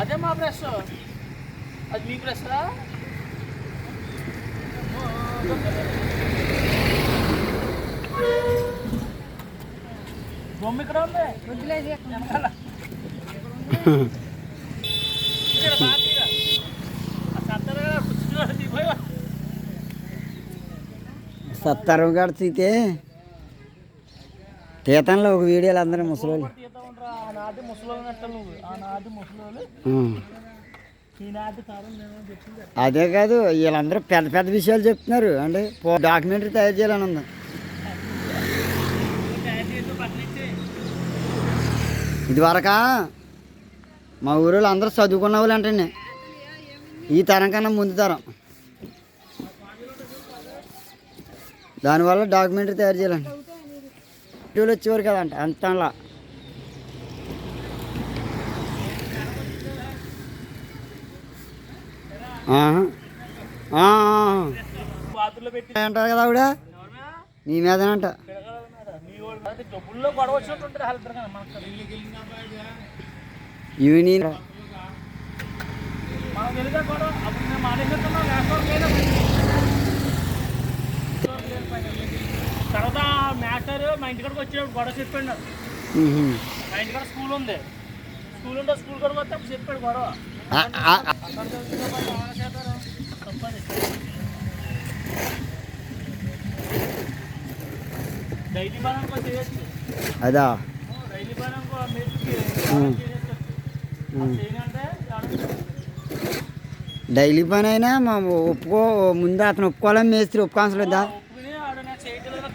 అదే మా బ్రష్, అది మీ బ్రష్ రా. బొమ్మ ఇక్కడ ఉంది. సత్తరం కడితే తీతంలో ఒక వీడియోలు అందరూ ముసలోళ్ళు. అదే కాదు, వీళ్ళందరూ పెద్ద పెద్ద విషయాలు చెప్తున్నారు అంటే డాక్యుమెంటరీ తయారు చేయాలని ఉంది. ఇదివరకా మా ఊరిలో అందరూ చదువుకున్న వాళ్ళు అంటే ఈ తరం కన్నా ముందు తరం. దానివల్ల డాక్యుమెంటరీ తయారు చేయాలండి. టీవీలు వచ్చేవారు కదంట అంతలా. అంటారు కదా ఆవిడ నీ మీదనంట. యూనియన్ తర్వాత మ్యాటర్ మా ఇంటికాడికి వచ్చేటప్పుడు గొడవ చెప్పాడు. మా ఇంటికాడ స్కూల్ ఉంది, స్కూల్ ఉంటే స్కూల్ కాడికి వస్తే అప్పుడు చెప్పాడు గొడవ. డైలీ బాగా చేయొచ్చు. అదా డైలీ బాగా డైలీ పని అయినా మా ముందు అతను ఒప్పుకోవాలని మేస్త్రి ఒప్పుకోవాల్సిన లేదా?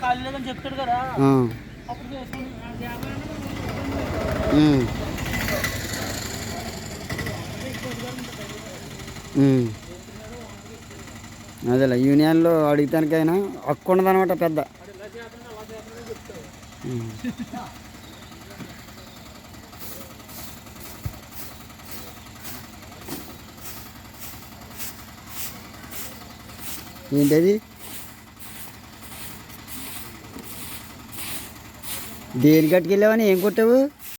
ఖాళీ లేదని చెప్తాడు కదా. అదేలే యూనియన్లో అడిగితానికైనా హక్కు ఉండదనమాట పెద్ద. ఏంటది? దేని కట్టుకెళ్ళావని ఏం కొట్టావు?